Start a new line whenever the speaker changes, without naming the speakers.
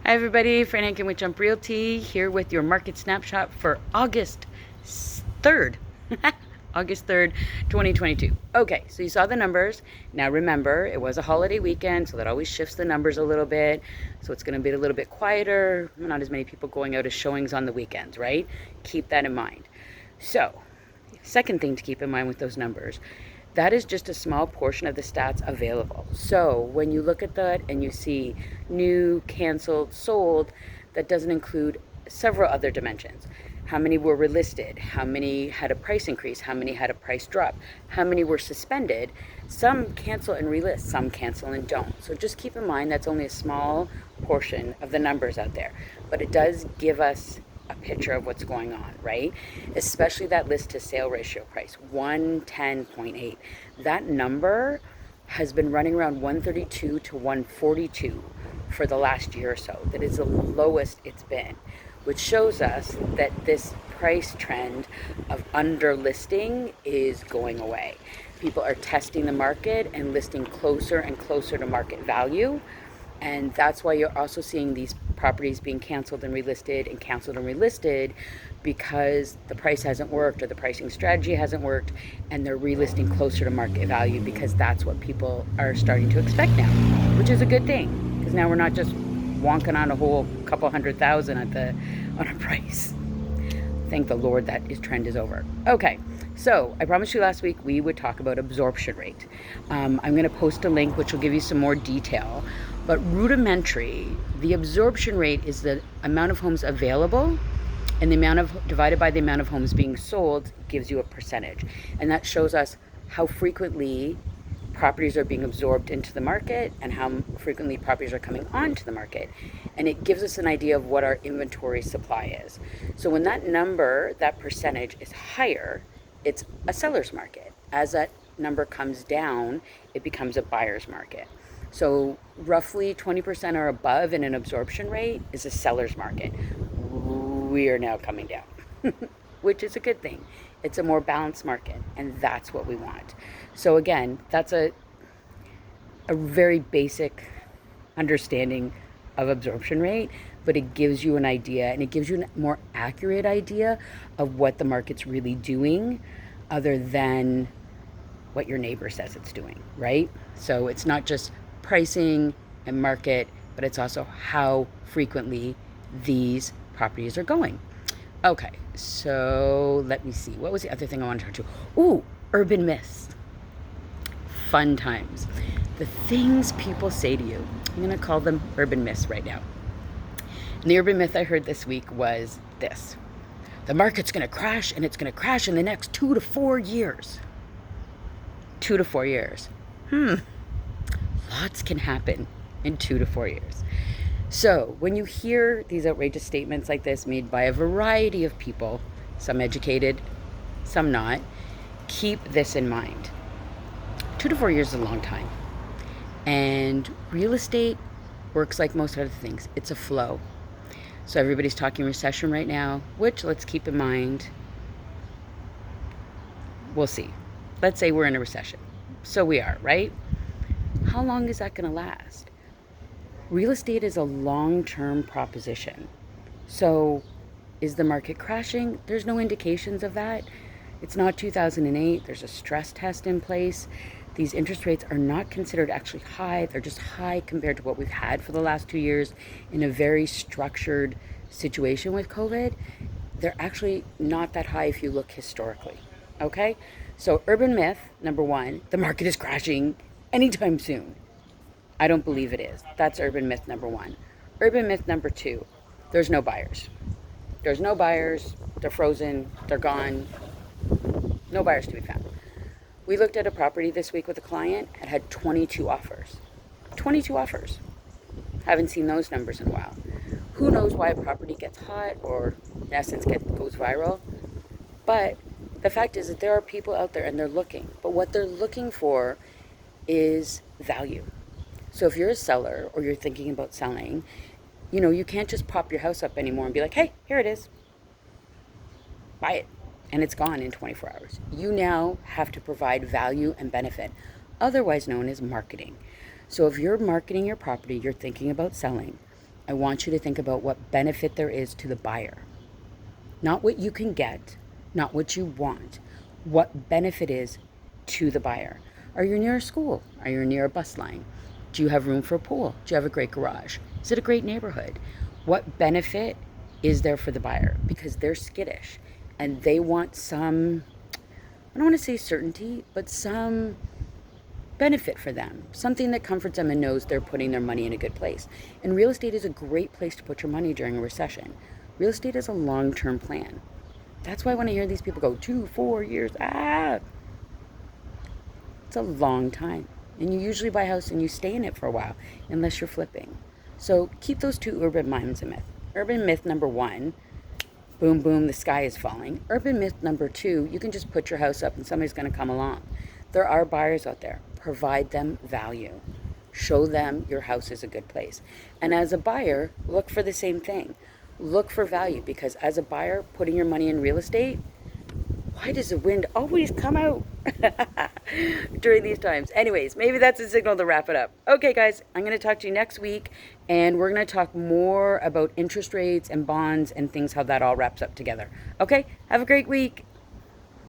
Hi everybody, Fran Hankin with Jump Realty here with your market snapshot for August 3rd. August 3rd, 2022. Okay, so you saw the numbers. Now remember, it was a holiday weekend, so that always shifts the numbers a little bit. So it's going to be a little bit quieter, not as many people going out as showings on the weekends, right? Keep that in mind. So, second thing to keep in mind with those numbers, that is just a small portion of the stats available. So when you look at that and you see new, canceled, sold, that doesn't include several other dimensions. How many were relisted? How many had a price increase? How many had a price drop? How many were suspended? Some cancel and relist, some cancel and don't. So just keep in mind that's only a small portion of the numbers out there, but it does give us a picture of what's going on, right? Especially that list to sale ratio price, 110.8. That number has been running around 132 to 142 for the last year or so. That is the lowest it's been, which shows us that this price trend of underlisting is going away. People are testing the market and listing closer and closer to market value. And that's why you're also seeing these properties being canceled and relisted because the price hasn't worked or the pricing strategy hasn't worked, and they're relisting closer to market value because that's what people are starting to expect now, which is a good thing because now we're not just wonking on a whole couple $100,000 on a price. Thank the Lord that trend is over. Okay, so I promised you last week we would talk about absorption rate. I'm going to post a link which will give you some more detail. But rudimentary, the absorption rate is the amount of homes available, and the amount of divided by the amount of homes being sold gives you a percentage. And that shows us how frequently properties are being absorbed into the market and how frequently properties are coming onto the market. And it gives us an idea of what our inventory supply is. So when that number, that percentage is higher, it's a seller's market. As that number comes down, it becomes a buyer's market. So roughly 20% or above in an absorption rate is a seller's market. We are now coming down, which is a good thing. It's a more balanced market, and that's what we want. So again, that's a very basic understanding of absorption rate, but it gives you an idea, and it gives you a more accurate idea of what the market's really doing other than what your neighbor says it's doing, right? So it's not just pricing and market, but it's also how frequently these properties are going. Okay, so let me see. What was the other thing I wanted to talk to? Ooh, urban myths. Fun times. The things people say to you. I'm going to call them urban myths right now. And the urban myth I heard this week was this. The market's going to crash, and it's going to crash in the next 2 to 4 years. 2 to 4 years. Lots can happen in 2 to 4 years. So when you hear these outrageous statements like this made by a variety of people, some educated, some not, keep this in mind. 2 to 4 years is a long time. And real estate works like most other things. It's a flow. So everybody's talking recession right now, which let's keep in mind, we'll see. Let's say we're in a recession. So we are, right? How long is that going to last? Real estate is a long-term proposition. So is the market crashing? There's no indications of that. It's not 2008. There's a stress test in place. These interest rates are not considered actually high. They're just high compared to what we've had for the last 2 years in a very structured situation with COVID. They're actually not that high if you look historically. Okay? So urban myth, number one, the market is crashing anytime soon. I don't believe it is. That's urban myth number one. Urban myth number two, there's no buyers. There's no buyers. They're frozen. They're gone. No buyers to be found. We looked at a property this week with a client. It had 22 offers. 22 offers. Haven't seen those numbers in a while. Who knows why a property gets hot or in essence goes viral. But the fact is that there are people out there and they're looking. But what they're looking for is value. So if you're a seller or you're thinking about selling, you can't just pop your house up anymore and be like, hey, here it is. Buy it. And it's gone in 24 hours. You now have to provide value and benefit, otherwise known as marketing. So if you're marketing your property, you're thinking about selling, I want you to think about what benefit there is to the buyer. Not what you can get, not what you want. What benefit is to the buyer. Are you near a school? Are you near a bus line? Do you have room for a pool? Do you have a great garage? Is it a great neighborhood? What benefit is there for the buyer? Because they're skittish and they want some, I don't want to say certainty, but some benefit for them, something that comforts them and knows they're putting their money in a good place. And real estate is a great place to put your money during a recession. Real estate is a long-term plan. That's why when I hear these people go 2-4 years, it's a long time. And you usually buy a house and you stay in it for a while, unless you're flipping. So keep those two urban myths in myth. Urban myth number 1, boom, boom, the sky is falling. Urban myth number 2, you can just put your house up and somebody's going to come along. There are buyers out there. Provide them value. Show them your house is a good place. And as a buyer, look for the same thing. Look for value, because as a buyer, putting your money in real estate, why does the wind always come out during these times? Anyways, maybe that's a signal to wrap it up. Okay, guys, I'm going to talk to you next week, and we're going to talk more about interest rates and bonds and things, how that all wraps up together. Okay, have a great week.